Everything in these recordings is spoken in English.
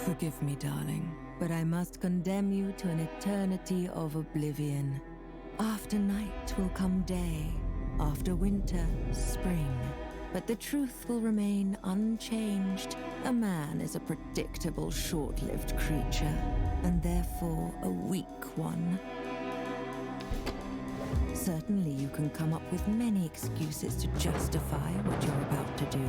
Forgive me, darling, but I must condemn you to an eternity of oblivion. After night will come day, after winter, spring. But the truth will remain unchanged. A man is a predictable, short-lived creature, and therefore a weak one. Certainly you can come up with many excuses to justify what you're about to do,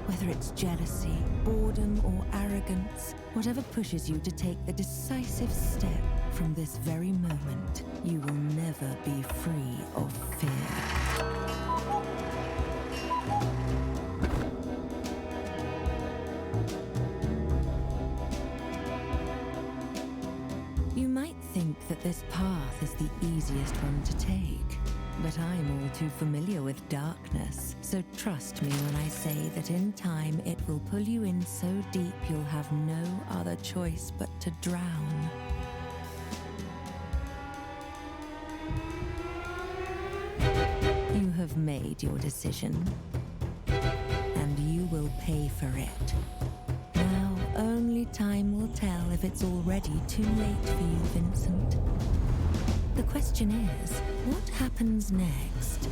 whether it's jealousy, boredom, or arrogance. Whatever pushes you to take the decisive step from this very moment, you will never be free of fear. You might think that this path is the easiest one to take, but I'm all too familiar with darkness, so trust me when I say that in time it will pull you in so deep you'll have no other choice but to drown. You have made your decision, and you will pay for it. Now, only time will tell if it's already too late for you, Vincent. The question is, what happens next?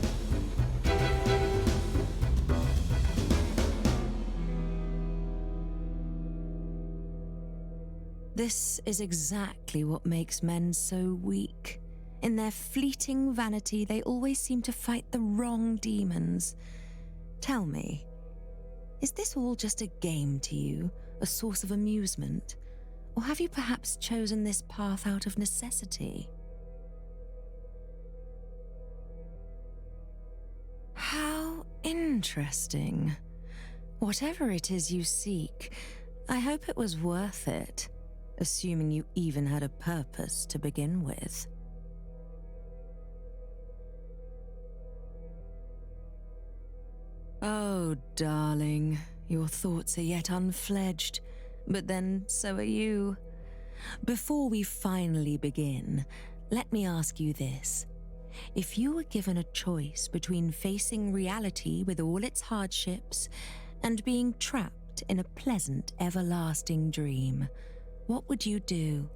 This is exactly what makes men so weak. In their fleeting vanity, they always seem to fight the wrong demons. Tell me, is this all just a game to you, a source of amusement? Or have you perhaps chosen this path out of necessity? How interesting. Whatever it is you seek, I hope it was worth it, assuming you even had a purpose to begin with. Oh, darling, your thoughts are yet unfledged, but then so are you. Before we finally begin, let me ask you this. If you were given a choice between facing reality with all its hardships and being trapped in a pleasant, everlasting dream, what would you do?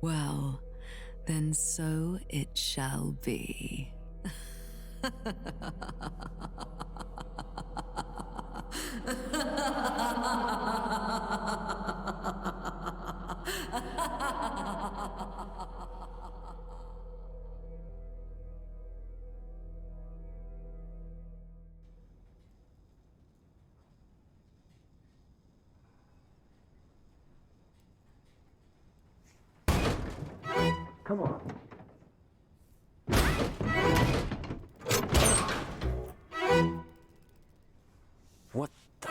Well, then so it shall be. Come on. What the?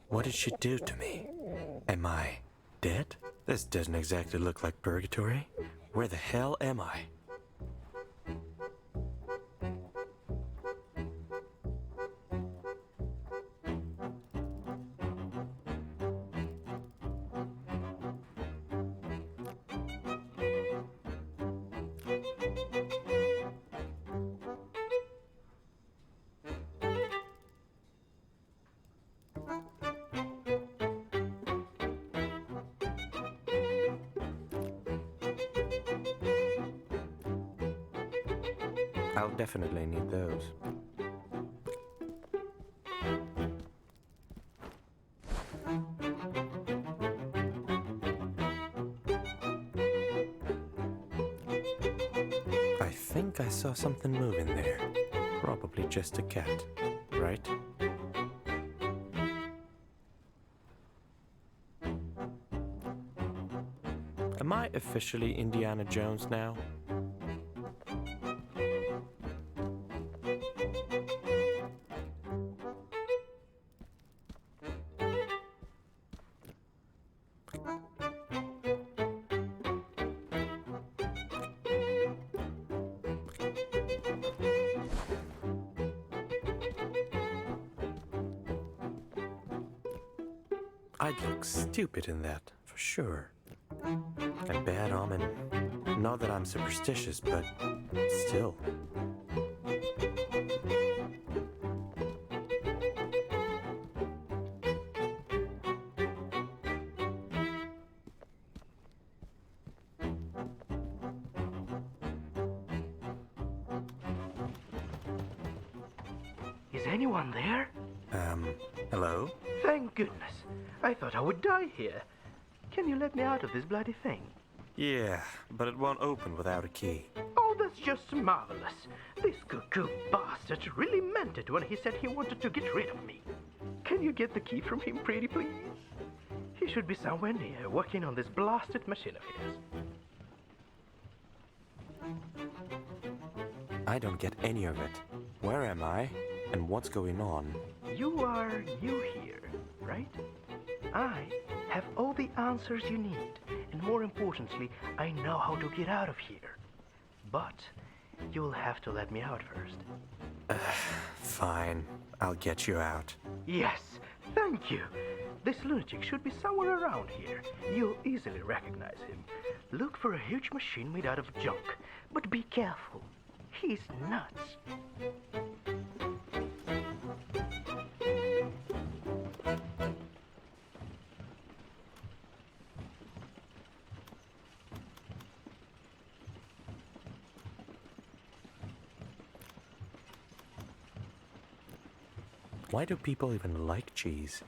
What did she do to me? Am I dead? This doesn't exactly look like purgatory. Where the hell am I? I'll definitely need those. I think I saw something moving there. Probably just a cat, right? Am I officially Indiana Jones now? I'd look stupid in that, for sure. A bad omen. Not that I'm superstitious, but still. Is anyone there? Hello? Thank goodness. I thought I would die here. Can you let me out of this bloody thing? Yeah, but it won't open without a key. Oh, that's just marvelous. This cuckoo bastard really meant it when he said he wanted to get rid of me. Can you get the key from him, pretty please? He should be somewhere near, working on this blasted machine of his. I don't get any of it. Where am I? And what's going on? You are new here, right? I have all the answers you need, and more importantly, I know how to get out of here. But you'll have to let me out first. Fine. I'll get you out. Yes, thank you. This lunatic should be somewhere around here. You'll easily recognize him. Look for a huge machine made out of junk, but be careful. He's nuts. Why do people even like cheese?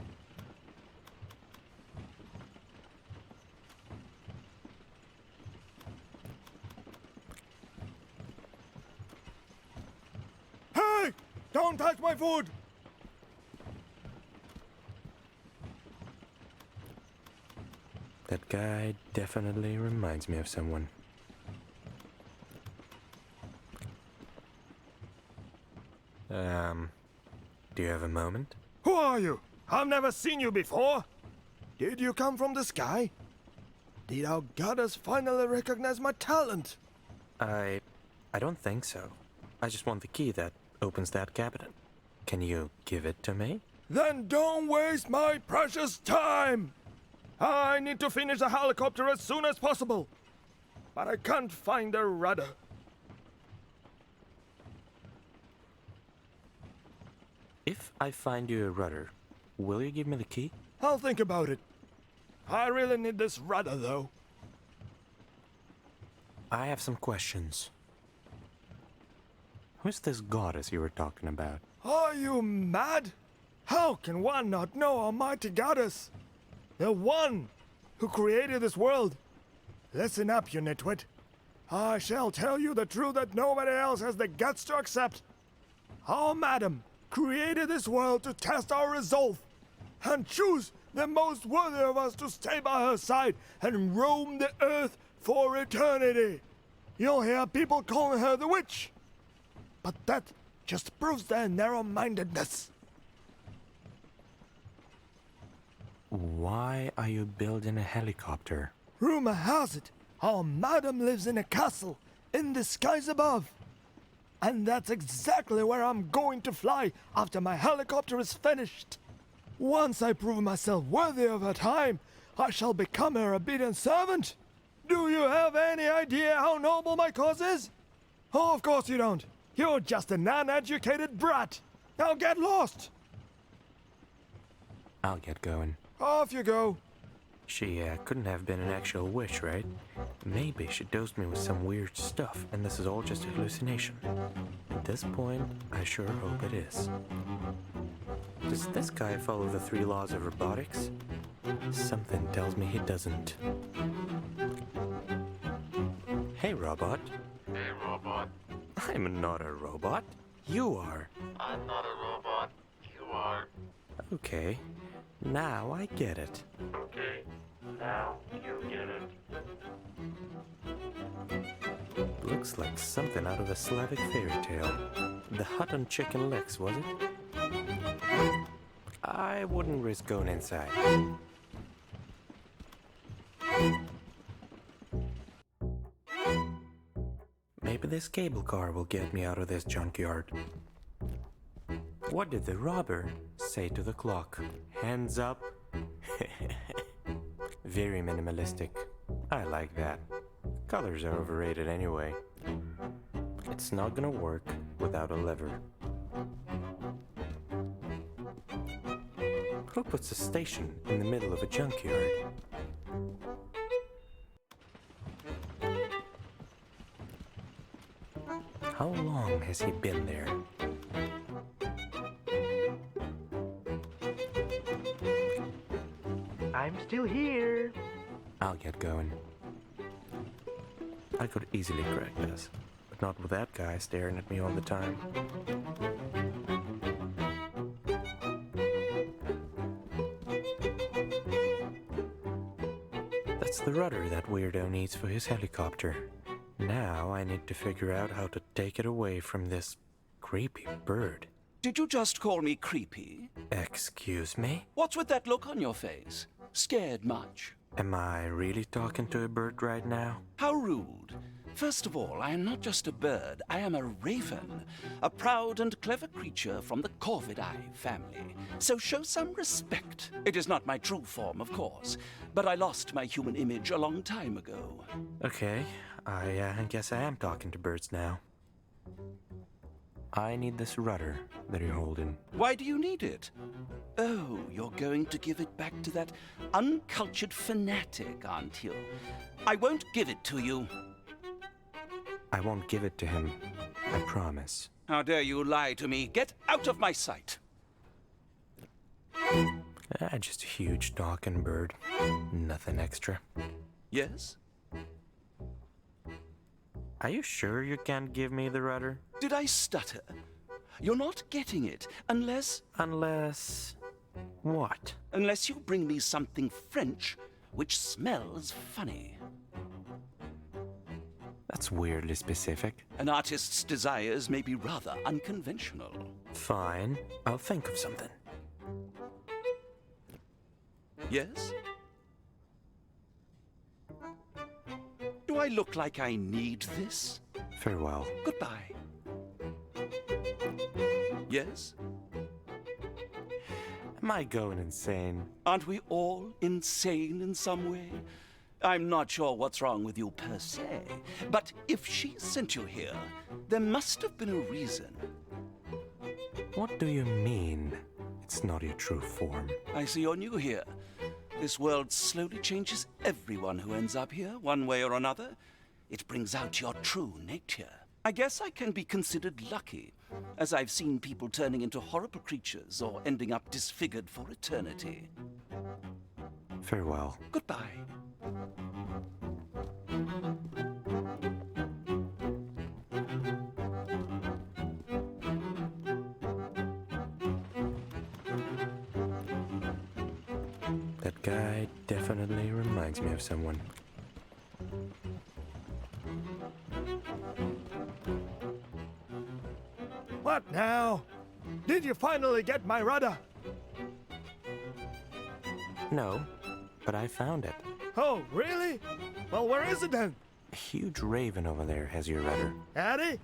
Hey! Don't touch my food! That guy definitely reminds me of someone. Do you have a moment? Who are you? I've never seen you before. Did you come from the sky? Did our goddess finally recognize my talent? I don't think so. I just want the key that opens that cabinet. Can you give it to me? Then don't waste my precious time! I need to finish the helicopter as soon as possible. But I can't find a rudder. If I find you a rudder, will you give me the key? I'll think about it. I really need this rudder, though. I have some questions. Who's this goddess you were talking about? Are you mad? How can one not know Almighty Goddess? The one who created this world. Listen up, you nitwit. I shall tell you the truth that nobody else has the guts to accept. Our madam created this world to test our resolve and choose the most worthy of us to stay by her side and roam the earth for eternity. You'll hear people calling her the witch, but that just proves their narrow-mindedness. Why are you building a helicopter? Rumor has it, our madam lives in a castle in the skies above. And that's exactly where I'm going to fly after my helicopter is finished. Once I prove myself worthy of her time, I shall become her obedient servant. Do you have any idea how noble my cause is? Oh, of course you don't. You're just an uneducated brat. Now get lost. I'll get going. Off you go. She couldn't have been an actual witch, right? Maybe she dosed me with some weird stuff, and this is all just a hallucination. At this point, I sure hope it is. Does this guy follow the 3 laws of robotics? Something tells me he doesn't. Hey, robot. Hey, robot. I'm not a robot. You are. I'm not a robot. You are. Okay. Now I get it. Okay. Now you get it. Looks like something out of a Slavic fairy tale. The hut on chicken legs, was it? I wouldn't risk going inside. Maybe this cable car will get me out of this junkyard. What did the robber say to the clock? Hands up. Very minimalistic. I like that. Colors are overrated anyway. It's not gonna work without a lever. Who puts a station in the middle of a junkyard? How long has he been there? I'm still here. I'll get going. I could easily crack this, but not with that guy staring at me all the time. That's the rudder that weirdo needs for his helicopter. Now I need to figure out how to take it away from this creepy bird. Did you just call me creepy? Excuse me? What's with that look on your face? Scared much? Am I really talking to a bird right now? How rude. First of all, I am not just a bird, I am a raven, a proud and clever creature from the Corvidae family. So show some respect. It is not my true form, of course, but I lost my human image a long time ago. Okay, I guess I am talking to birds now. I need this rudder that you're holding. Why do you need it? Oh, you're going to give it back to that uncultured fanatic, aren't you? I won't give it to you. I won't give it to him. I promise. How dare you lie to me? Get out of my sight! Just a huge talking bird. Nothing extra. Yes? Are you sure you can't give me the rudder? Did I stutter? You're not getting it unless... Unless... what? Unless you bring me something French which smells funny. That's weirdly specific. An artist's desires may be rather unconventional. Fine. I'll think of something. Yes? Do I look like I need this? Farewell. Goodbye. Yes? Am I going insane? Aren't we all insane in some way? I'm not sure what's wrong with you per se, but if she sent you here, there must have been a reason. What do you mean, it's not your true form? I see you're new here. This world slowly changes everyone who ends up here, one way or another. It brings out your true nature. I guess I can be considered lucky, as I've seen people turning into horrible creatures or ending up disfigured for eternity. Farewell. Goodbye. That guy definitely reminds me of someone. What now? Did you finally get my rudder? No, but I found it. Oh, really? Well, where is it then? A huge raven over there has your rudder. Addy?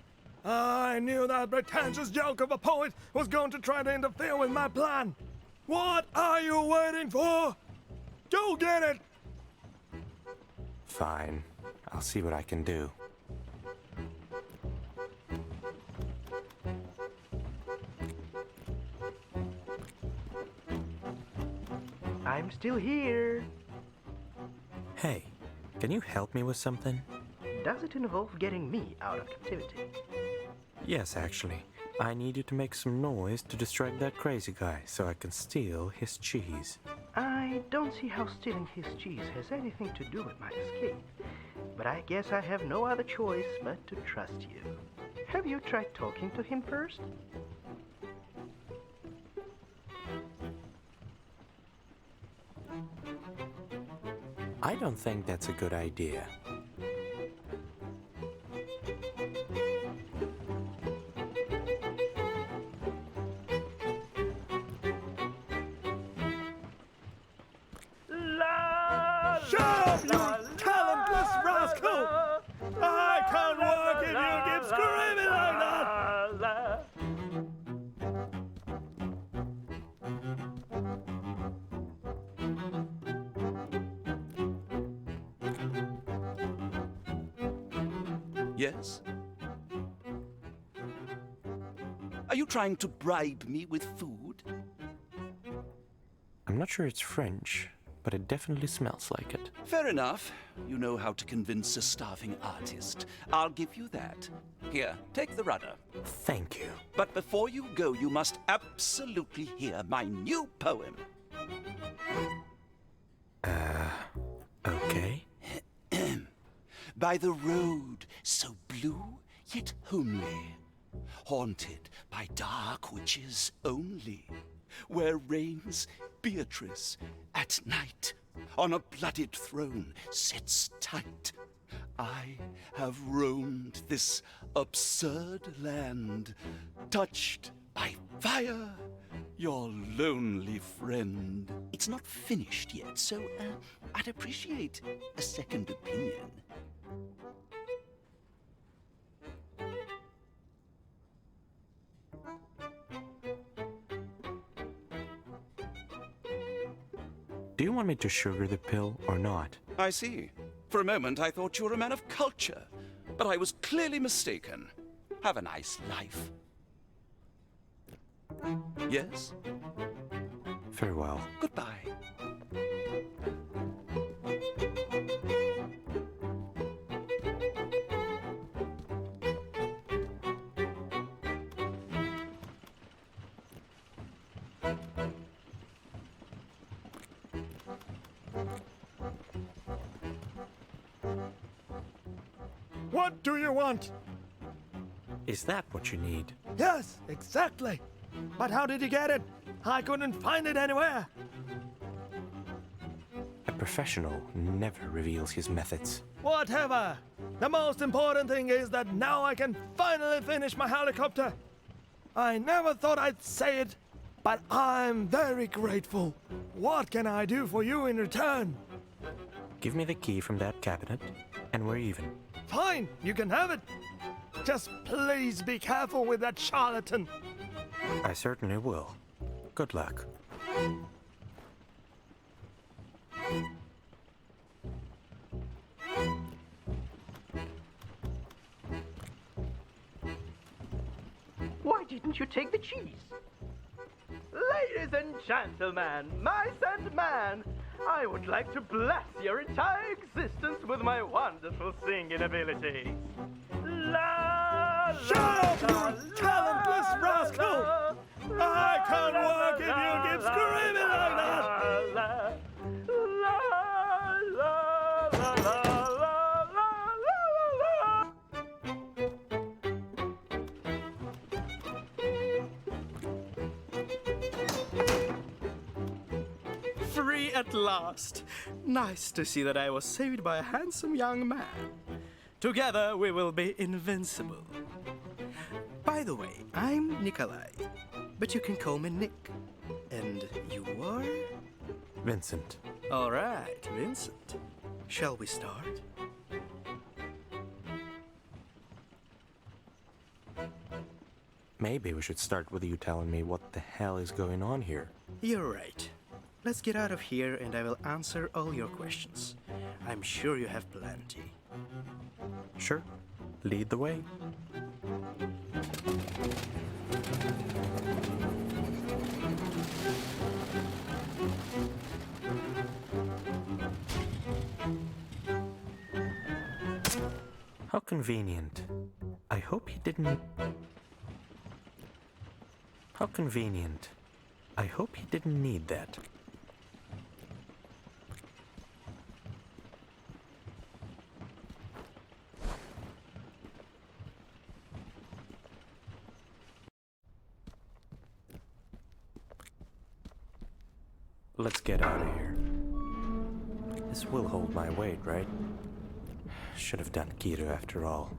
I knew that pretentious joke of a poet was going to try to interfere with my plan. What are you waiting for? Go get it! Fine. I'll see what I can do. I'm still here. Hey, can you help me with something? Does it involve getting me out of captivity? Yes, actually. I need you to make some noise to distract that crazy guy so I can steal his cheese. I don't see how stealing his cheese has anything to do with my escape, but I guess I have no other choice but to trust you. Have you tried talking to him first? I don't think that's a good idea. Shut up, you talentless rascal! I can't work if you keep screaming like that! Yes? Are you trying to bribe me with food? I'm not sure it's French, but it definitely smells like it. Fair enough. You know how to convince a starving artist. I'll give you that. Here, take the rudder. Thank you. But before you go, you must absolutely hear my new poem. Okay. By the road so blue yet homely, haunted by dark witches only, where reigns Beatrice at night, on a blooded throne sits tight. I have roamed this absurd land, touched by fire, your lonely friend. It's not finished yet, so I'd appreciate a second opinion. Do you want me to sugar the pill or not? I see. For a moment, I thought you were a man of culture, but I was clearly mistaken. Have a nice life. Yes? Farewell. Goodbye. What do you want? Is that what you need? Yes, exactly. But how did you get it? I couldn't find it anywhere. A professional never reveals his methods. Whatever. The most important thing is that now I can finally finish my helicopter. I never thought I'd say it, but I'm very grateful. What can I do for you in return? Give me the key from that cabinet, and we're even. Fine, you can have it. Just please be careful with that charlatan. I certainly will. Good luck. Why didn't you take the cheese? Ladies and gentlemen, mice and man, I would like to bless your entire existence with my wonderful singing abilities. La, Shut up, you talentless rascal! I can't work if you keep screaming like that! Free at last. Nice to see that I was saved by a handsome young man. Together we will be invincible. By the way, I'm Nikolai, but you can call me Nick. And you are? Vincent. All right, Vincent. Shall we start? Maybe we should start with you telling me what the hell is going on here. You're right. Let's get out of here and I will answer all your questions. I'm sure you have plenty. Sure. Lead the way. How convenient. I hope he didn't... How convenient. I hope he didn't need that. Let's get out of here. This will hold my weight, right? Should have done keto after all.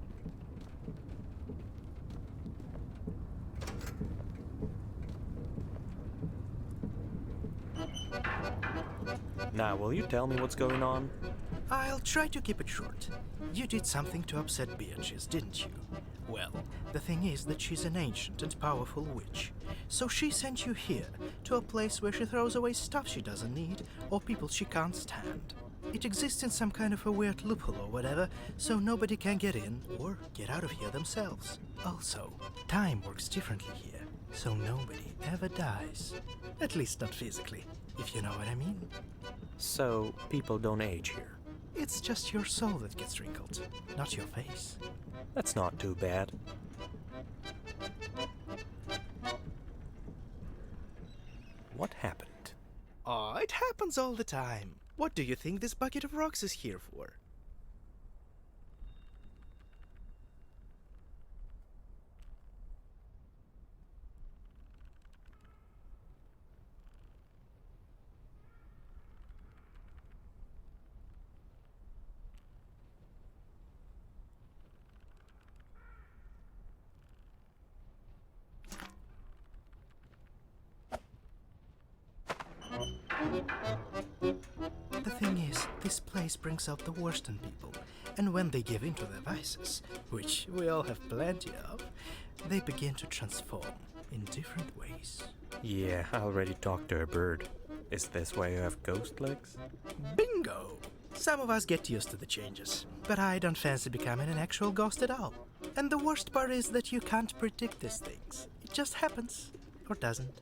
Now, will you tell me what's going on? I'll try to keep it short. You did something to upset Beatrice, didn't you? Well, the thing is that she's an ancient and powerful witch. So she sent you here, to a place where she throws away stuff she doesn't need, or people she can't stand. It exists in some kind of a weird loophole or whatever, so nobody can get in or get out of here themselves. Also, time works differently here, so nobody ever dies. At least not physically, if you know what I mean. So, people don't age here. It's just your soul that gets wrinkled, not your face. That's not too bad. What happened? Oh, it happens all the time. What do you think this bucket of rocks is here for? The thing is, this place brings out the worst in people, and when they give in to their vices, which we all have plenty of, they begin to transform in different ways. Yeah, I already talked to a bird. Is this why you have ghost legs? Bingo! Some of us get used to the changes, but I don't fancy becoming an actual ghost at all. And the worst part is that you can't predict these things. It just happens, or doesn't.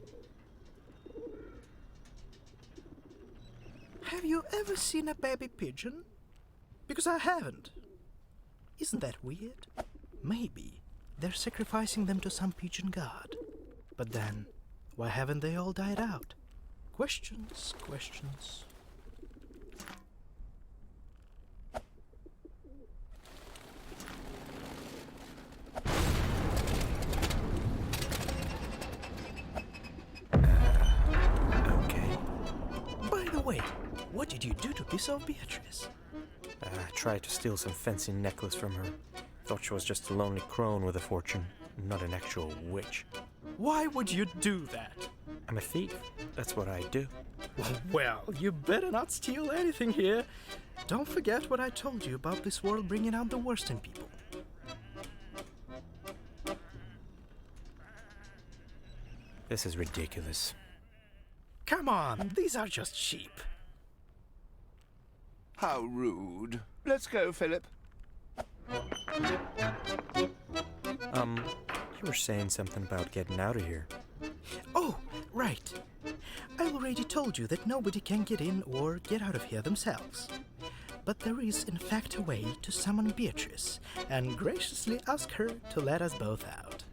Have you ever seen a baby pigeon? Because I haven't. Isn't that weird? Maybe they're sacrificing them to some pigeon god. But then, why haven't they all died out? Questions, questions. Okay. By the way, what did you do to piss off Beatrice? I tried to steal some fancy necklace from her. Thought she was just a lonely crone with a fortune, not an actual witch. Why would you do that? I'm a thief. That's what I do. Well, you better not steal anything here. Don't forget what I told you about this world bringing out the worst in people. This is ridiculous. Come on, these are just sheep. How rude. Let's go, Philip. You were saying something about getting out of here. Oh, right. I already told you that nobody can get in or get out of here themselves. But there is, in fact, a way to summon Beatrice and graciously ask her to let us both out.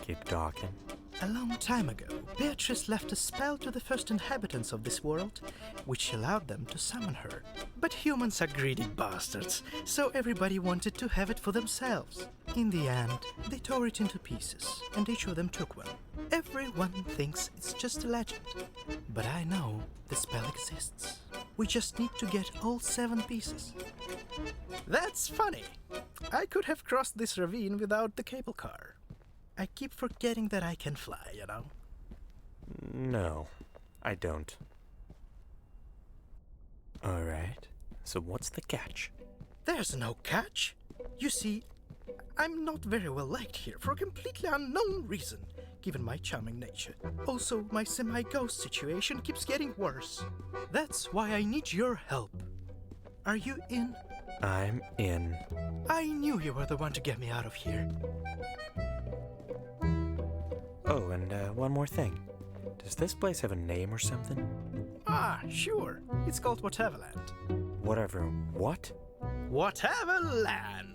Keep talking. A long time ago, Beatrice left a spell to the first inhabitants of this world, which allowed them to summon her. But humans are greedy bastards, so everybody wanted to have it for themselves. In the end, they tore it into pieces, and each of them took one. Everyone thinks it's just a legend. But I know the spell exists. We just need to get all 7 pieces. That's funny. I could have crossed this ravine without the cable car. I keep forgetting that I can fly, you know? No, I don't. Alright, so what's the catch? There's no catch. You see, I'm not very well liked here for a completely unknown reason, given my charming nature. Also, my semi-ghost situation keeps getting worse. That's why I need your help. Are you in? I'm in. I knew you were the one to get me out of here. Oh, and one more thing. Does this place have a name or something? Ah, sure. It's called Whateverland. Whatever. What? Whateverland!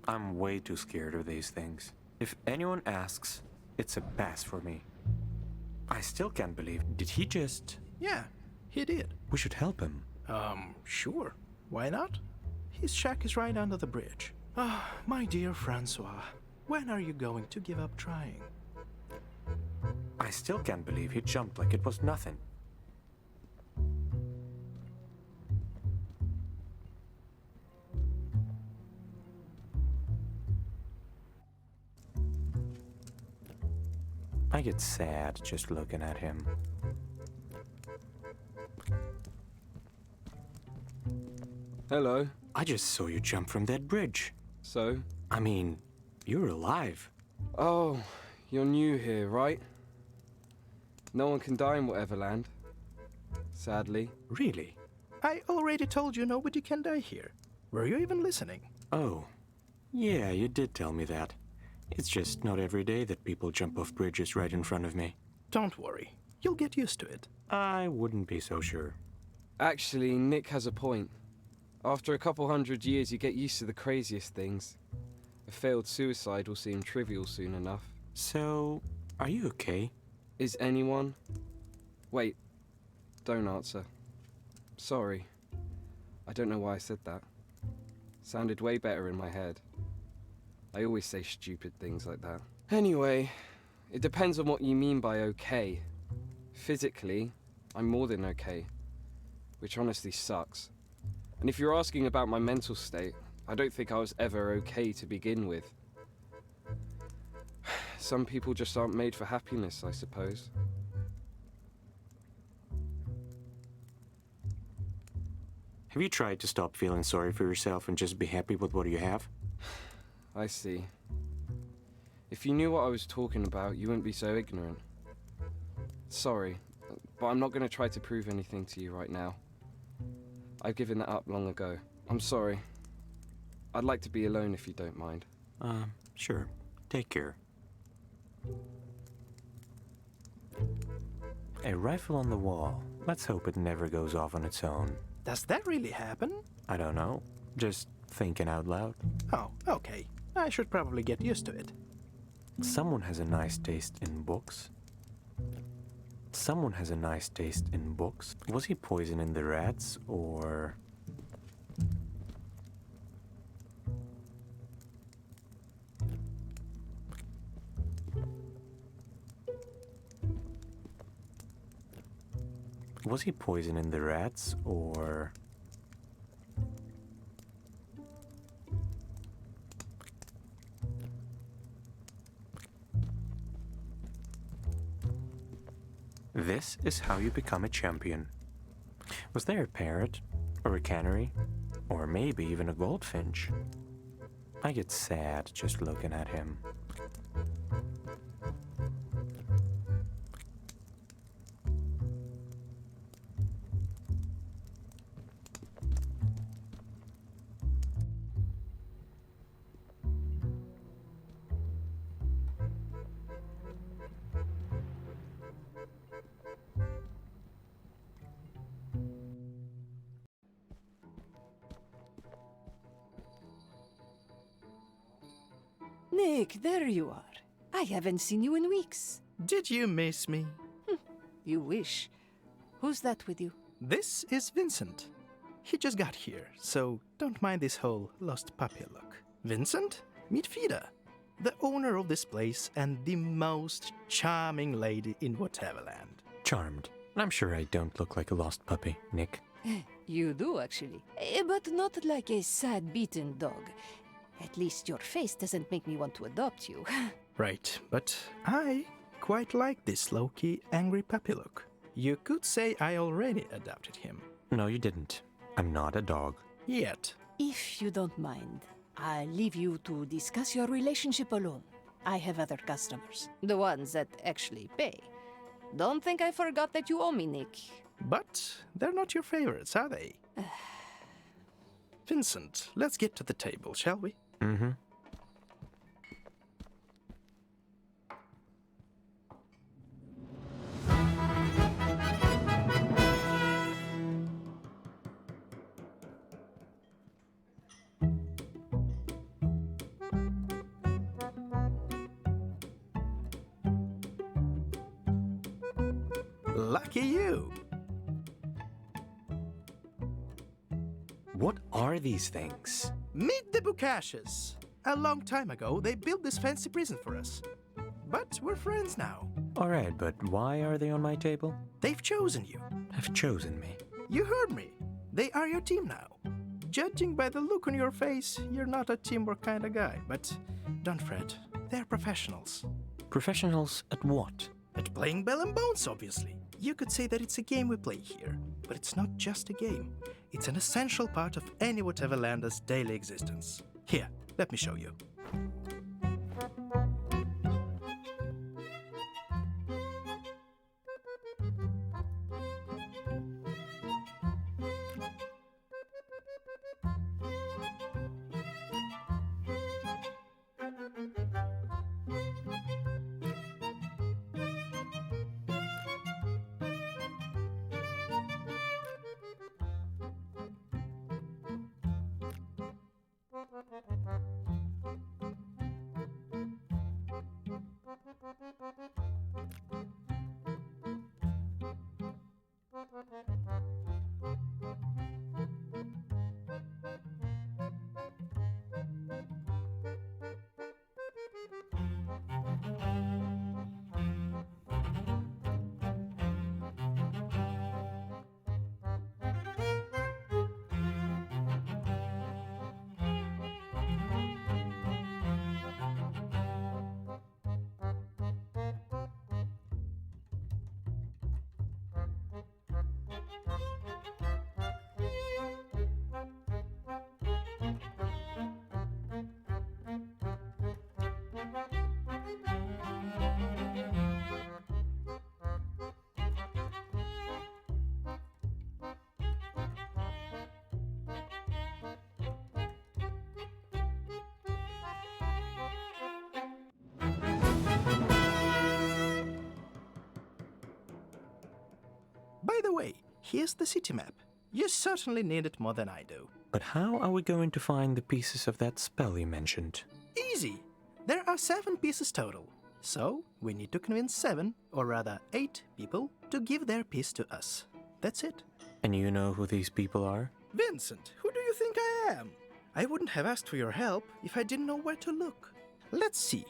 I'm way too scared of these things. If anyone asks, it's a pass for me. I still can't believe. Did he just... Yeah, he did. We should help him. Sure. Why not? His shack is right under the bridge. Ah, my dear Francois, when are you going to give up trying? I still can't believe he jumped like it was nothing. I get sad just looking at him. Hello. I just saw you jump from that bridge. So? I mean, you're alive. Oh, you're new here, right? No one can die in Whateverland. Sadly. Really? I already told you nobody can die here. Were you even listening? Oh, yeah, you did tell me that. It's just not every day that people jump off bridges right in front of me. Don't worry. You'll get used to it. I wouldn't be so sure. Actually, Nick has a point. After a couple 100 years, you get used to the craziest things. A failed suicide will seem trivial soon enough. So, are you okay? Is anyone? Wait, don't answer. Sorry. I don't know why I said that. Sounded way better in my head. I always say stupid things like that. Anyway, it depends on what you mean by okay. Physically, I'm more than okay, which honestly sucks. And if you're asking about my mental state, I don't think I was ever okay to begin with. Some people just aren't made for happiness, I suppose. Have you tried to stop feeling sorry for yourself and just be happy with what you have? I see. If you knew what I was talking about, you wouldn't be so ignorant. Sorry, but I'm not going to try to prove anything to you right now. I've given that up long ago. I'm sorry. I'd like to be alone if you don't mind. Sure. Take care. A rifle on the wall. Let's hope it never goes off on its own. Does that really happen? I don't know. Just thinking out loud. Oh, okay. I should probably get used to it. Someone has a nice taste in books. Someone has a nice taste in books. Was he poisoning the rats, or... Was he poisoning the rats, or... This is how you become a champion. Was there a parrot, or a canary, or maybe even a goldfinch? I get sad just looking at him. Nick, there you are. I haven't seen you in weeks. Did you miss me? You wish. Who's that with you? This is Vincent. He just got here, so don't mind this whole lost puppy look. Vincent, meet Fida, the owner of this place and the most charming lady in Whateverland. Charmed. I'm sure I don't look like a lost puppy, Nick. You do, actually. But not like a sad, beaten dog. At least your face doesn't make me want to adopt you. Right, but I quite like this low-key, angry puppy look. You could say I already adopted him. No, you didn't. I'm not a dog. Yet. If you don't mind, I'll leave you to discuss your relationship alone. I have other customers. The ones that actually pay. Don't think I forgot that you owe me, Nick. But they're not your favorites, are they? Vincent, let's get to the table, shall we? Mm-hmm. Lucky you. What are these things? Meet the Bukashes. A long time ago, they built this fancy prison for us. But we're friends now. Alright, but why are they on my table? They've chosen you. Have chosen me. You heard me. They are your team now. Judging by the look on your face, you're not a teamwork kind of guy. But don't fret. They're professionals. Professionals at what? At playing Bell and Bones, obviously. You could say that it's a game we play here, but it's not just a game. It's an essential part of any Whateverlander's daily existence. Here, let me show you. By the way, here's the city map. You certainly need it more than I do. But how are we going to find the pieces of that spell you mentioned? Easy! There are 7 pieces total. So, we need to convince 7, or rather 8 people to give their piece to us. That's it. And you know who these people are? Vincent, who do you think I am? I wouldn't have asked for your help if I didn't know where to look. Let's see.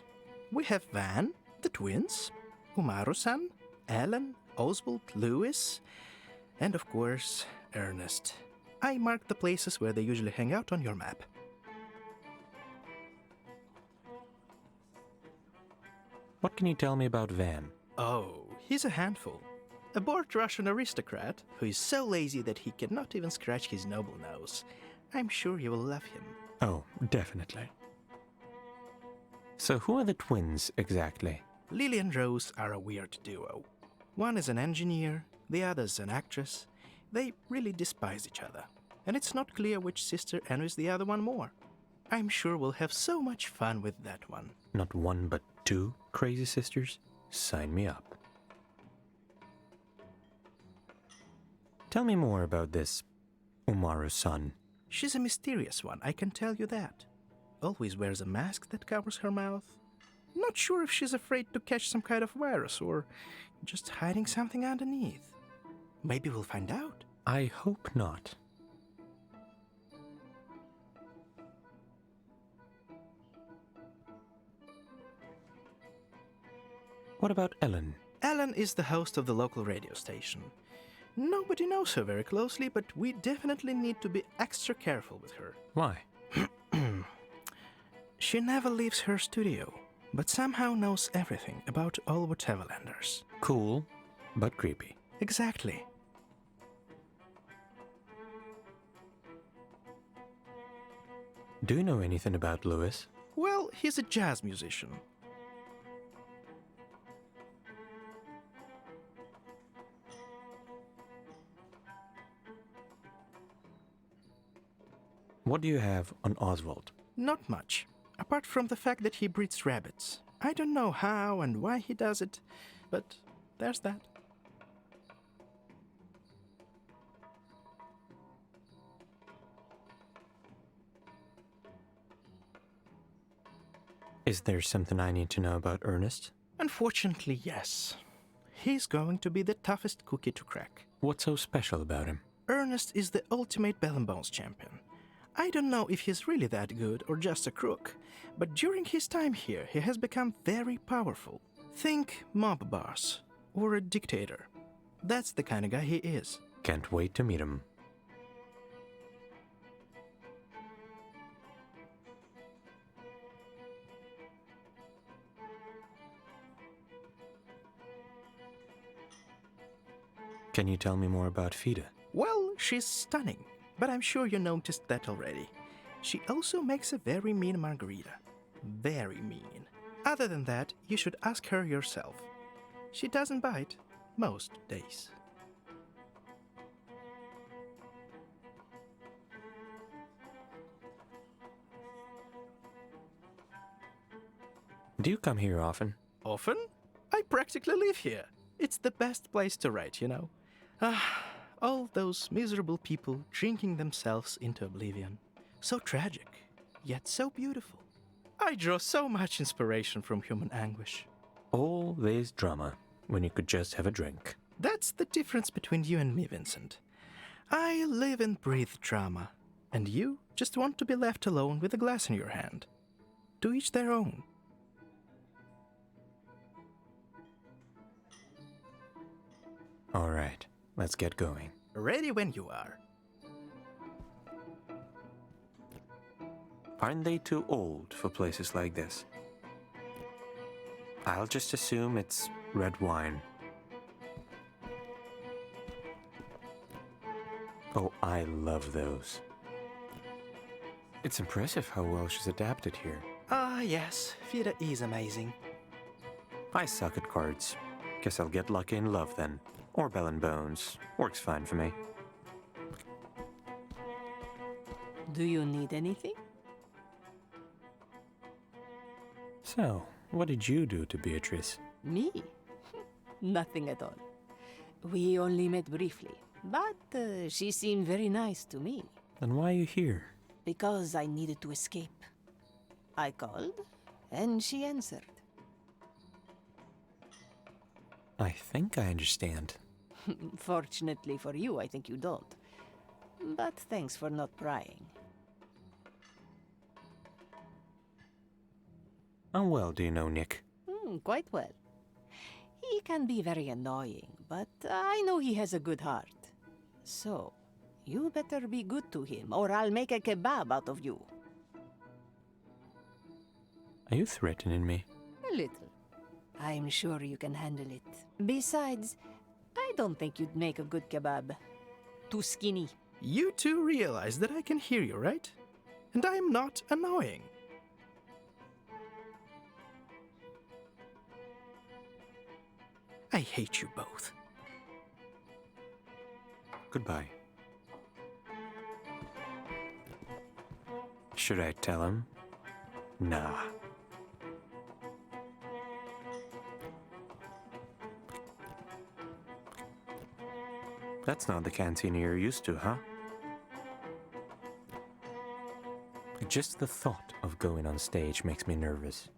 We have Van, the twins, Umaru-san, Alan, Oswald, Lewis, and of course, Ernest. I marked the places where they usually hang out on your map. What can you tell me about Van? Oh, he's a handful. A bored Russian aristocrat who is so lazy that he cannot even scratch his noble nose. I'm sure you will love him. Oh, definitely. So who are the twins exactly? Lily and Rose are a weird duo. One is an engineer, the other's an actress. They really despise each other. And it's not clear which sister envies the other one more. I'm sure we'll have so much fun with that one. Not one but 2 crazy sisters? Sign me up. Tell me more about this Umaru-san. She's a mysterious one, I can tell you that. Always wears a mask that covers her mouth. Not sure if she's afraid to catch some kind of virus or just hiding something underneath. Maybe we'll find out. I hope not. What about Ellen? Ellen is the host of the local radio station. Nobody knows her very closely, but we definitely need to be extra careful with her. Why? She never leaves her studio, but somehow knows everything about all Whateverlanders. Cool, but creepy. Exactly. Do you know anything about Lewis? Well, he's a jazz musician. What do you have on Oswald? Not much, apart from the fact that he breeds rabbits. I don't know how and why he does it, but there's that. Is there something I need to know about Ernest? Unfortunately, yes. He's going to be the toughest cookie to crack. What's so special about him? Ernest is the ultimate Bell and Bones champion. I don't know if he's really that good or just a crook, but during his time here, he has become very powerful. Think mob boss or a dictator. That's the kind of guy he is. Can't wait to meet him. Can you tell me more about Fida? Well, she's stunning, but I'm sure you noticed that already. She also makes a very mean margarita. Very mean. Other than that, you should ask her yourself. She doesn't bite most days. Do you come here often? Often? I practically live here. It's the best place to write, you know. All those miserable people drinking themselves into oblivion. So tragic, yet so beautiful. I draw so much inspiration from human anguish. All this drama when you could just have a drink. That's the difference between you and me, Vincent. I live and breathe drama, and you just want to be left alone with a glass in your hand. To each their own. All right, let's get going. Ready when you are. Aren't they too old for places like this? I'll just assume it's red wine. Oh, I love those. It's impressive how well she's adapted here. Ah, yes, Fida is amazing. I suck at cards. Guess I'll get lucky in love then. Or bell and bones. Works fine for me. Do you need anything? So, what did you do to Beatrice? Me? Nothing at all. We only met briefly, but she seemed very nice to me. Then why are you here? Because I needed to escape. I called, and she answered. I think I understand. Fortunately for you, I think you don't. But thanks for not prying. How well do you know Nick? Quite well. He can be very annoying, but I know he has a good heart. So, you better be good to him, or I'll make a kebab out of you. Are you threatening me? A little. I'm sure you can handle it. Besides, I don't think you'd make a good kebab. Too skinny. You two realize that I can hear you, right? And I'm not annoying. I hate you both. Goodbye. Should I tell him? Nah. That's not the cantina you're used to, huh? Just the thought of going on stage makes me nervous.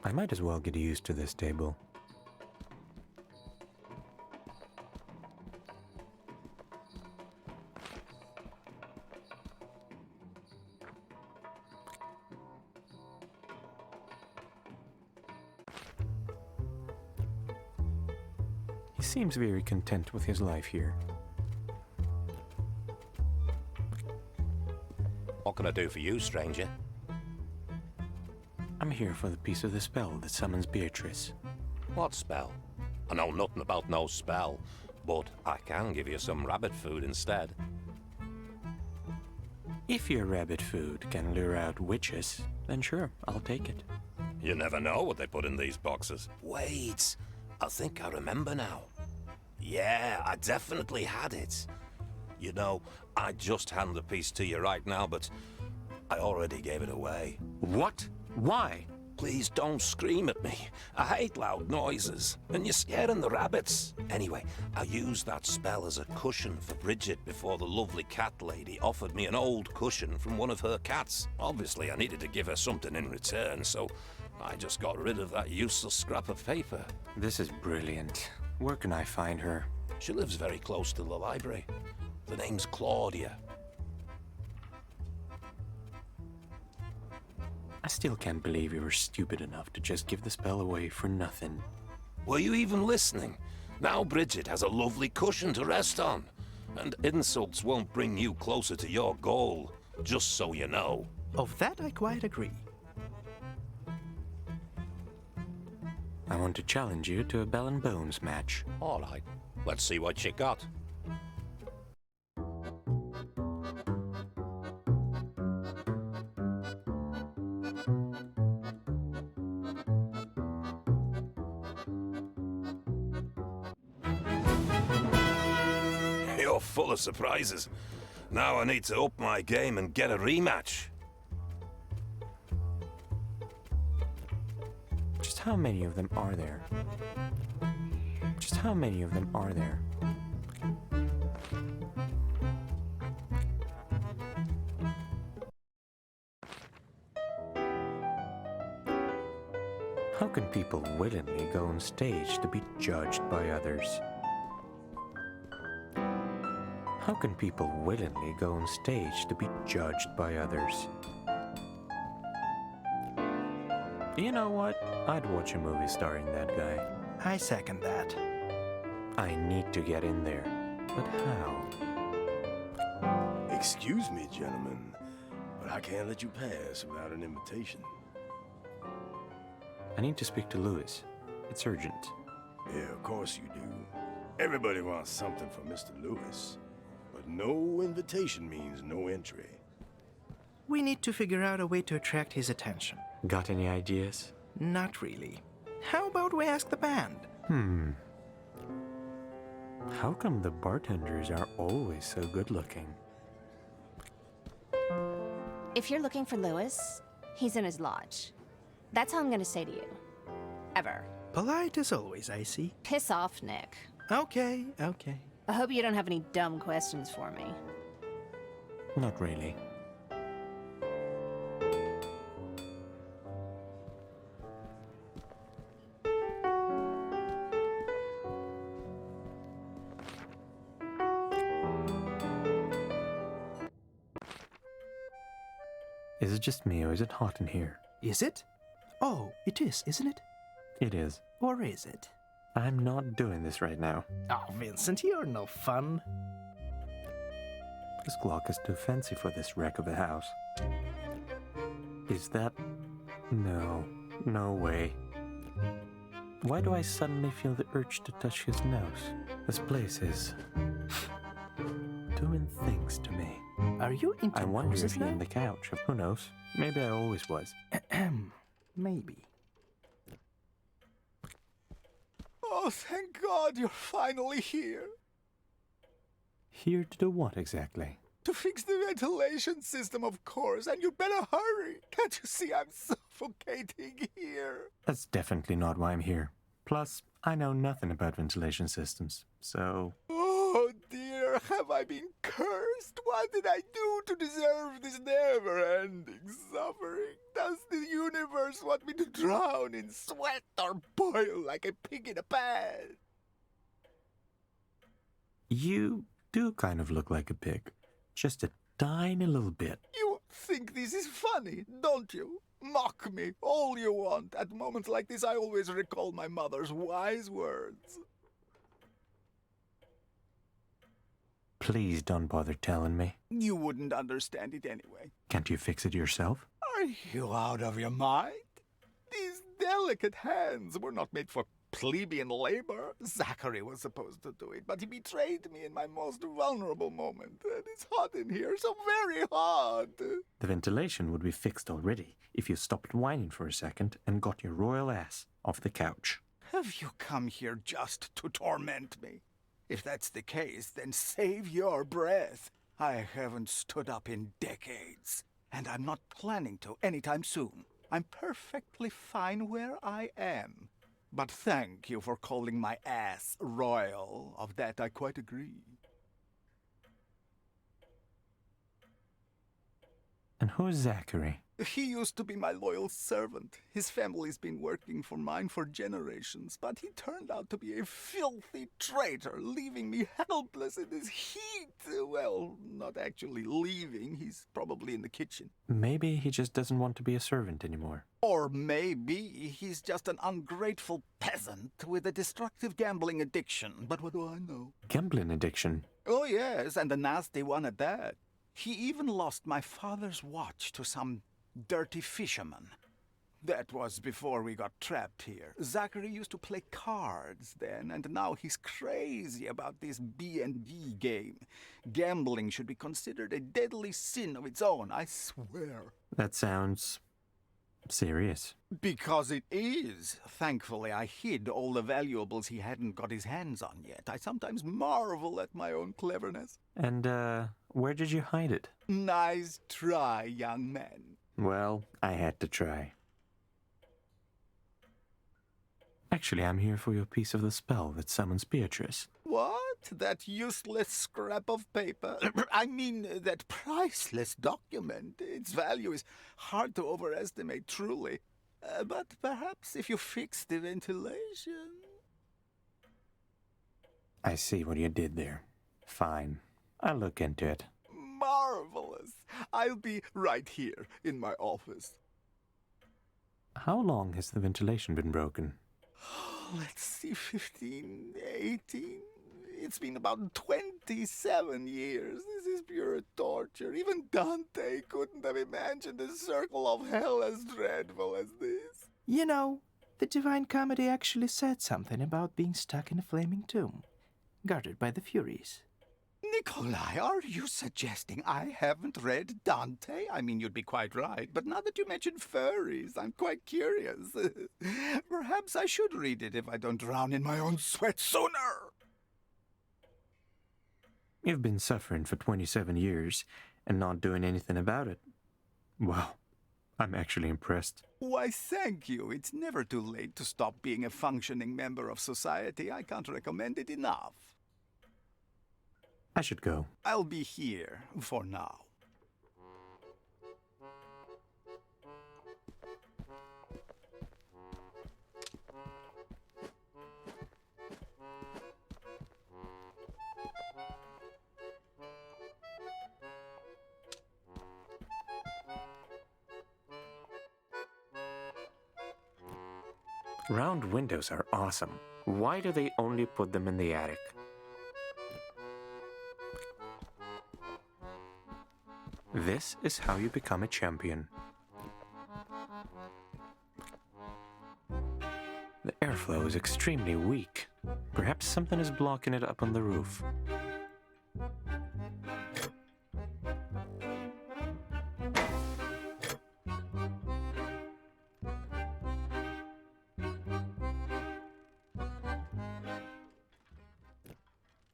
I might as well get used to this table. He seems very content with his life here. What can I do for you, stranger? I'm here for the piece of the spell that summons Beatrice. What spell? I know nothing about no spell, but I can give you some rabbit food instead. If your rabbit food can lure out witches, then sure, I'll take it. You never know what they put in these boxes. Wait, I think I remember now. Yeah, I definitely had it. You know, I'd just hand the piece to you right now, but I already gave it away. What? Why? Please don't scream at me. I hate loud noises, and you're scaring the rabbits. Anyway, I used that spell as a cushion for Bridget before the lovely cat lady offered me an old cushion from one of her cats. Obviously, I needed to give her something in return, so I just got rid of that useless scrap of paper. This is brilliant. Where can I find her? She lives very close to the library. The name's Claudia. I still can't believe you were stupid enough to just give the spell away for nothing. Were you even listening? Now Bridget has a lovely cushion to rest on. And insults won't bring you closer to your goal, just so you know. Of that I quite agree. I want to challenge you to a bell and bones match. All right. Let's see what you got. You're full of surprises. Now I need to up my game and get a rematch. Just how many of them are there? Just how many of them are there? How can people willingly go on stage to be judged by others? How can people willingly go on stage to be judged by others? You know what? I'd watch a movie starring that guy. I second that. I need to get in there. But how? Excuse me, gentlemen, but I can't let you pass without an invitation. I need to speak to Lewis. It's urgent. Yeah, of course you do. Everybody wants something from Mr. Lewis. But no invitation means no entry. We need to figure out a way to attract his attention. Got any ideas? Not really. How about we ask the band? How come the bartenders are always so good looking? If you're looking for Lewis, he's in his lodge. That's all I'm gonna say to you. Ever. Polite as always, I see. Piss off, Nick. Okay, okay. I hope you don't have any dumb questions for me. Not really. Is it just me or is it hot in here? Is it? Oh, it is, isn't it? It is. Or is it? I'm not doing this right now. Oh, Vincent, you're no fun. This clock is too fancy for this wreck of a house. Is that... No. No way. Why do I suddenly feel the urge to touch his nose? This place is... doing things to me. Are you into I wonder noses if you're now? on the couch. Who knows? Maybe I always was. Maybe. Oh, thank God you're finally here. Here to do what exactly? To fix the ventilation system, of course, and you better hurry. Can't you see I'm suffocating here? That's definitely not why I'm here. Plus, I know nothing about ventilation systems, so... Oh dear, have I been cursed? What did I do to deserve this never-ending suffering? Does the universe want me to drown in sweat or boil like a pig in a pan? You do kind of look like a pig. Just a tiny little bit. You think this is funny, don't you? Mock me all you want. At moments like this, I always recall my mother's wise words. Please don't bother telling me. You wouldn't understand it anyway. Can't you fix it yourself? Are you out of your mind? These delicate hands were not made for plebeian labor. Zachary was supposed to do it, but he betrayed me in my most vulnerable moment. And it's hot in here, so very hot. The ventilation would be fixed already if you stopped whining for a second and got your royal ass off the couch. Have you come here just to torment me? If that's the case, then save your breath. I haven't stood up in decades, and I'm not planning to anytime soon. I'm perfectly fine where I am. But thank you for calling my ass royal. Of that I quite agree. And who's Zachary? He used to be my loyal servant. His family's been working for mine for generations, but he turned out to be a filthy traitor, leaving me helpless in this heat. Well, not actually leaving. He's probably in the kitchen. Maybe he just doesn't want to be a servant anymore. Or maybe he's just an ungrateful peasant with a destructive gambling addiction. But what do I know? Gambling addiction? Oh, yes, and a nasty one at that. He even lost my father's watch to some dirty fisherman. That was before we got trapped here. Zachary used to play cards then, and now he's crazy about this B&B game. Gambling should be considered a deadly sin of its own, I swear. That sounds serious. Because it is. Thankfully, I hid all the valuables he hadn't got his hands on yet. I sometimes marvel at my own cleverness. And, where did you hide it? Nice try, young man. Well, I had to try. Actually, I'm here for your piece of the spell that summons Beatrice. What? That useless scrap of paper? I mean, that priceless document. Its value is hard to overestimate, truly. But perhaps if you fix the ventilation... I see what you did there. Fine. I'll look into it. Marvelous. I'll be right here in my office. How long has the ventilation been broken? Let's see, 15, 18... It's been about 27 years. This is pure torture. Even Dante couldn't have imagined a circle of hell as dreadful as this. You know, the Divine Comedy actually said something about being stuck in a flaming tomb, guarded by the Furies. Nikolai, are you suggesting I haven't read Dante? I mean, you'd be quite right, but now that you mention furries, I'm quite curious. Perhaps I should read it if I don't drown in my own sweat sooner. You've been suffering for 27 years and not doing anything about it. Wow, I'm actually impressed. Why, thank you. It's never too late to stop being a functioning member of society. I can't recommend it enough. I should go. I'll be here for now. Round windows are awesome. Why do they only put them in the attic? This is how you become a champion. The airflow is extremely weak. Perhaps something is blocking it up on the roof.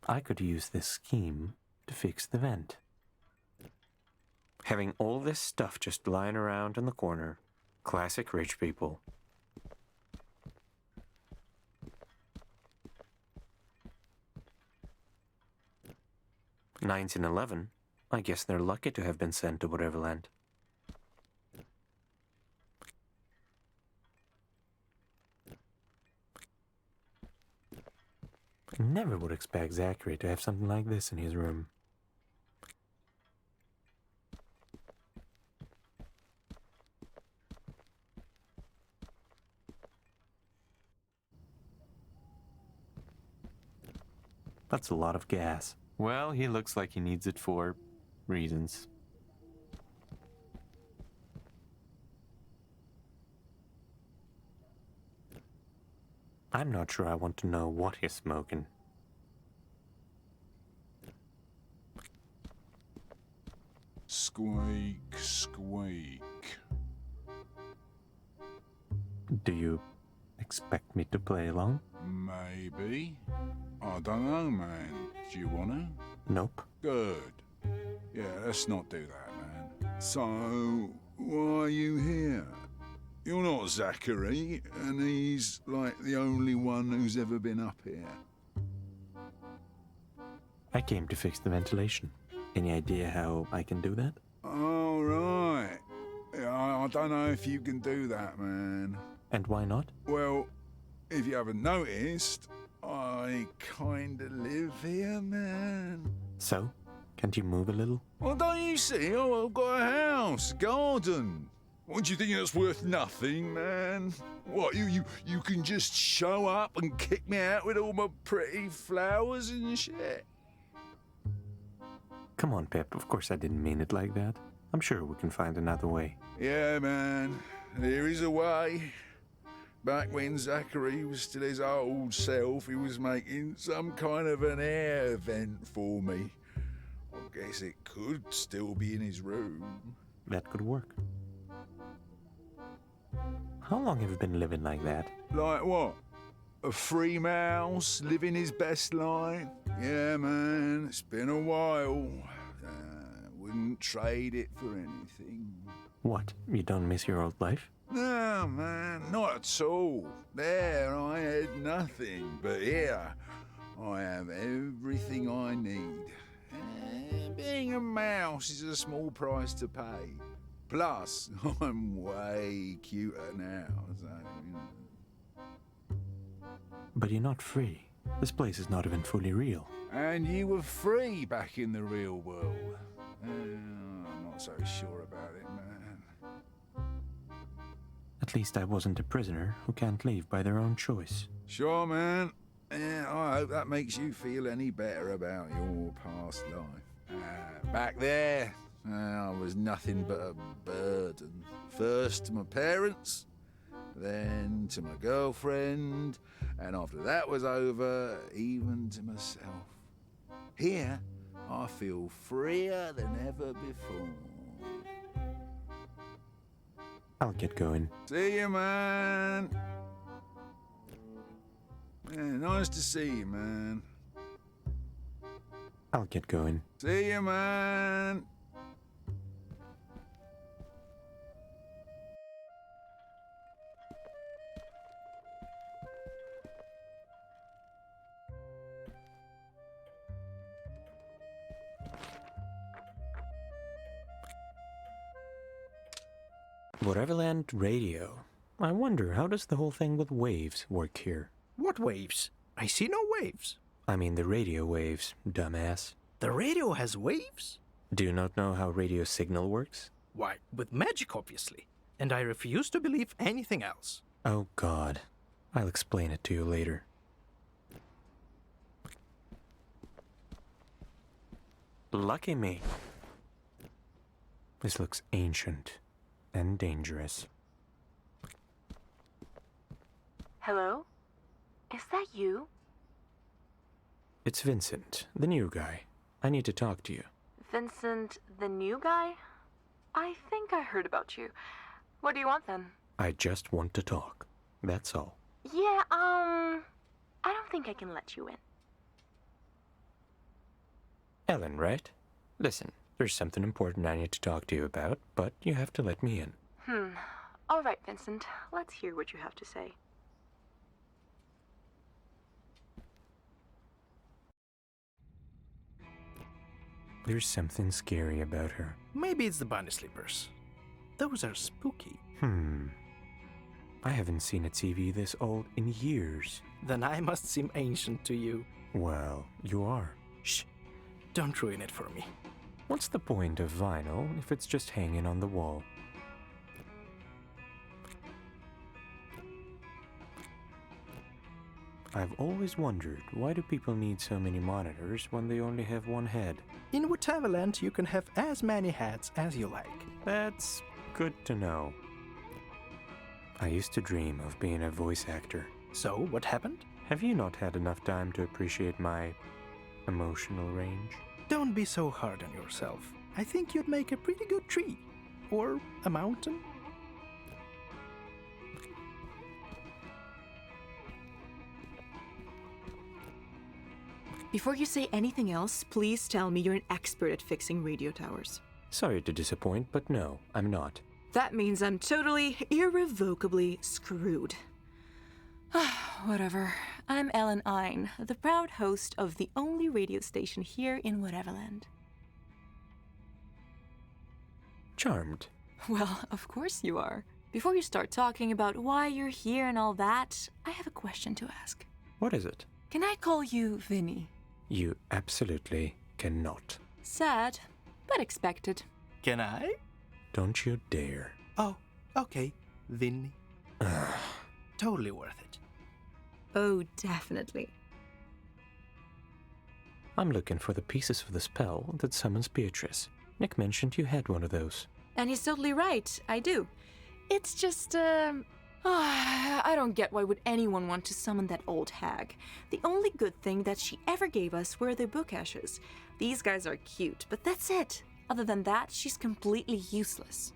I could use this scheme to fix the vent. Having all this stuff just lying around in the corner. Classic rich people. Nines and 11. I guess they're lucky to have been sent to Whateverland. I never would expect Zachary to have something like this in his room. That's a lot of gas. Well, he looks like he needs it for reasons. I'm not sure I want to know what he's smoking. Squeak, squeak. Do you expect me to play along? Maybe. I don't know, man. Do you wanna? Nope. Good. Yeah, let's not do that, man. So, why are you here? You're not Zachary, and he's like the only one who's ever been up here. I came to fix the ventilation. Any idea how I can do that? All right. Yeah, I don't know if you can do that, man. And why not? Well, if you haven't noticed, I kinda live here, man. So? Can't you move a little? Well, don't you see? Oh, I've got a house, garden. What, do you think that's worth nothing, man? What, you can just show up and kick me out with all my pretty flowers and shit? Come on, Pep. Of course I didn't mean it like that. I'm sure we can find another way. Yeah, man. there is a way. Back when Zachary was still his old self, he was making some kind of an air vent for me. I guess it could still be in his room. That could work. How long have you been living like that? Like what? A free mouse living his best life? Yeah, man, it's been a while. Wouldn't trade it for anything. What? You don't miss your old life? No, man, not at all. There, I had nothing. But here, I have everything I need. Being a mouse is a small price to pay. Plus, I'm way cuter now, so, you know. But you're not free. This place is not even fully real. And you were free back in the real world. I'm not so sure about it, man. At least I wasn't a prisoner who can't leave by their own choice. Sure, man. Yeah, I hope that makes you feel any better about your past life. Back there, I was nothing but a burden. First to my parents, then to my girlfriend, and after that was over, even to myself. Here, I feel freer than ever before. I'll get going. See you, man. Yeah, nice to see you, man. I'll get going. See you, man. Whateverland radio. I wonder, how does the whole thing with waves work here? What waves? I see no waves. I mean the radio waves, dumbass. The radio has waves? Do you not know how radio signal works? Why, with magic, obviously. And I refuse to believe anything else. Oh, God. I'll explain it to you later. Lucky me. This looks ancient and dangerous. Hello? Is that you? It's Vincent, the new guy. I need to talk to you. Vincent, the new guy? I think I heard about you. What do you want then? I just want to talk. That's all. Yeah, I don't think I can let you in. Ellen, right? Listen, there's something important I need to talk to you about, but you have to let me in. All right, Vincent. Let's hear what you have to say. There's something scary about her. Maybe it's the bunny slippers. Those are spooky. I haven't seen a TV this old in years. Then I must seem ancient to you. Well, you are. Shh. Don't ruin it for me. What's the point of vinyl if it's just hanging on the wall? I've always wondered, why do people need so many monitors when they only have one head? In Whateverland, you can have as many hats as you like. That's good to know. I used to dream of being a voice actor. So, what happened? Have you not had enough time to appreciate my emotional range? Don't be so hard on yourself. I think you'd make a pretty good tree. Or a mountain. Before you say anything else, please tell me you're an expert at fixing radio towers. Sorry to disappoint, but no, I'm not. That means I'm totally, irrevocably screwed. Whatever. I'm Ellen Ein, the proud host of the only radio station here in Whateverland. Charmed. Well, of course you are. Before you start talking about why you're here and all that, I have a question to ask. What is it? Can I call you Vinny? You absolutely cannot. Sad, but expected. Can I? Don't you dare. Oh, okay. Vinny. Totally worth it. Oh, definitely. I'm looking for the pieces of the spell that summons Beatrice. Nick mentioned you had one of those. And he's totally right, I do. It's just, I don't get why would anyone want to summon that old hag. The only good thing that she ever gave us were the book ashes. These guys are cute, but that's it. Other than that, she's completely useless.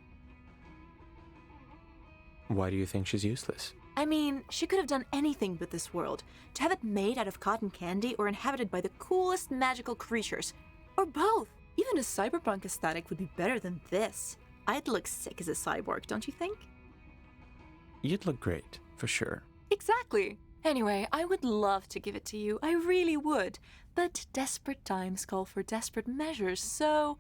Why do you think she's useless? I mean, she could have done anything with this world. To have it made out of cotton candy or inhabited by the coolest magical creatures. Or both. Even a cyberpunk aesthetic would be better than this. I'd look sick as a cyborg, don't you think? You'd look great, for sure. Exactly. Anyway, I would love to give it to you. I really would. But desperate times call for desperate measures, so...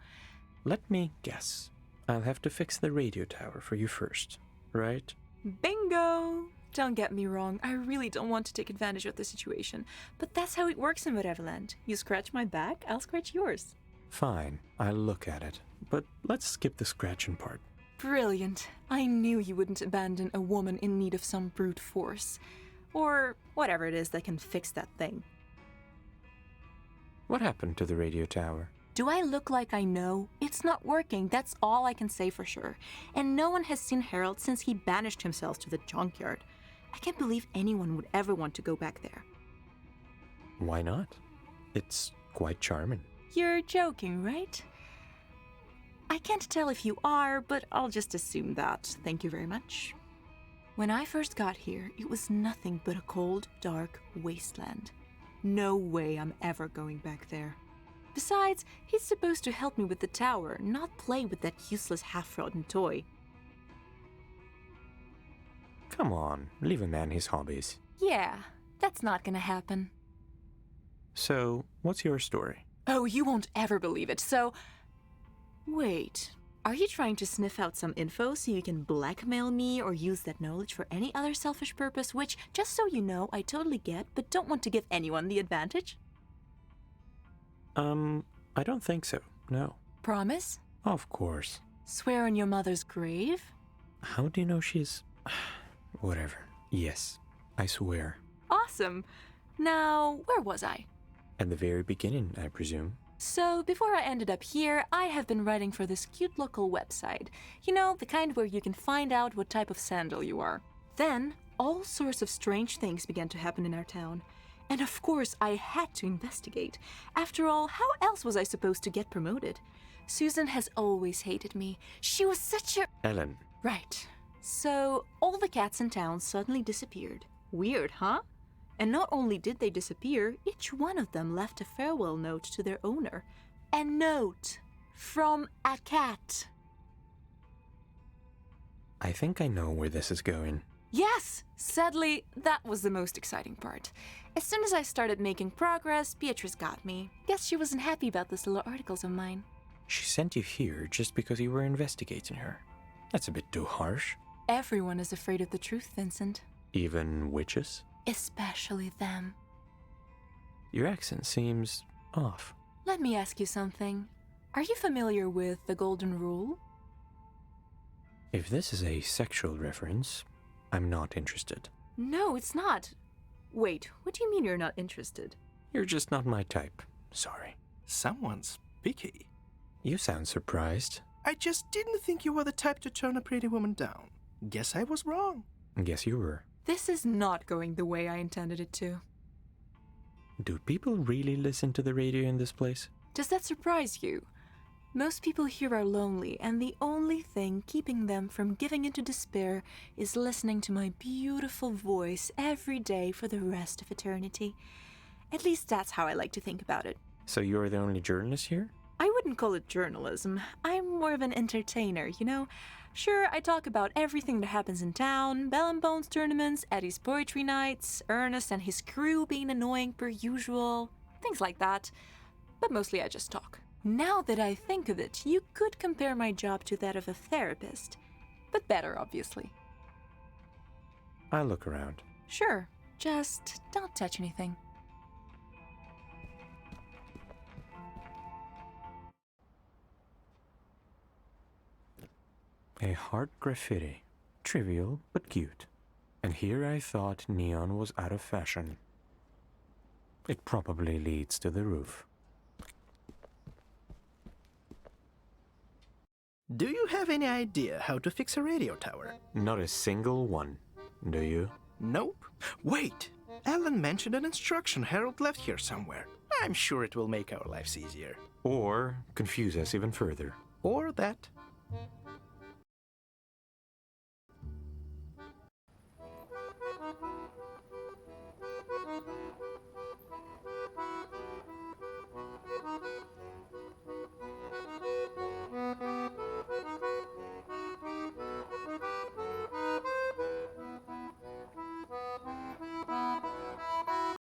Let me guess. I'll have to fix the radio tower for you first, right? Bingo! Don't get me wrong, I really don't want to take advantage of the situation, but that's how it works in Whateverland. You scratch my back, I'll scratch yours. Fine, I'll look at it, but let's skip the scratching part. Brilliant. I knew you wouldn't abandon a woman in need of some brute force. Or whatever it is that can fix that thing. What happened to the radio tower? Do I look like I know? It's not working, that's all I can say for sure. And no one has seen Harold since he banished himself to the junkyard. I can't believe anyone would ever want to go back there. Why not? It's quite charming. You're joking, right? I can't tell if you are, but I'll just assume that. Thank you very much. When I first got here, it was nothing but a cold, dark wasteland. No way I'm ever going back there. Besides, he's supposed to help me with the tower, not play with that useless half-rotten toy. Come on, leave a man his hobbies. Yeah, that's not gonna happen. So, what's your story? Oh, you won't ever believe it, so... Wait, are you trying to sniff out some info so you can blackmail me or use that knowledge for any other selfish purpose, which, just so you know, I totally get, but don't want to give anyone the advantage? I don't think so, no. Promise? Of course. Swear on your mother's grave? How do you know she's... Whatever. Yes, I swear. Awesome. Now, where was I? At the very beginning, I presume. So, before I ended up here, I have been writing for this cute local website. You know, the kind where you can find out what type of sandal you are. Then, all sorts of strange things began to happen in our town. And of course, I had to investigate. After all, how else was I supposed to get promoted? Susan has always hated me. She was such a... Ellen. Right. So, all the cats in town suddenly disappeared. Weird, huh? And not only did they disappear, each one of them left a farewell note to their owner. A note from a cat. I think I know where this is going. Yes! Sadly, that was the most exciting part. As soon as I started making progress, Beatrice got me. Guess she wasn't happy about those little articles of mine. She sent you here just because you were investigating her. That's a bit too harsh. Everyone is afraid of the truth, Vincent. Even witches? Especially them. Your accent seems off. Let me ask you something. Are you familiar with the Golden Rule? If this is a sexual reference, I'm not interested. No, it's not. Wait, what do you mean you're not interested? You're just not my type. Sorry. Someone's picky. You sound surprised. I just didn't think you were the type to turn a pretty woman down. Guess I was wrong. Guess you were. This is not going the way I intended it to. Do people really listen to the radio in this place? Does that surprise you? Most people here are lonely, and the only thing keeping them from giving into despair is listening to my beautiful voice every day for the rest of eternity. At least that's how I like to think about it. So you're the only journalist here? I wouldn't call it journalism. I'm more of an entertainer, you know? Sure, I talk about everything that happens in town, Bell and Bones tournaments, Eddie's poetry nights, Ernest and his crew being annoying per usual, things like that. But mostly I just talk. Now that I think of it, you could compare my job to that of a therapist. But better, obviously. I'll look around. Sure, just don't touch anything. A heart graffiti. Trivial, but cute. And here I thought neon was out of fashion. It probably leads to the roof. Do you have any idea how to fix a radio tower? Not a single one, do you? Nope. Wait! Alan mentioned an instruction Harold left here somewhere. I'm sure it will make our lives easier. Or confuse us even further. Or that.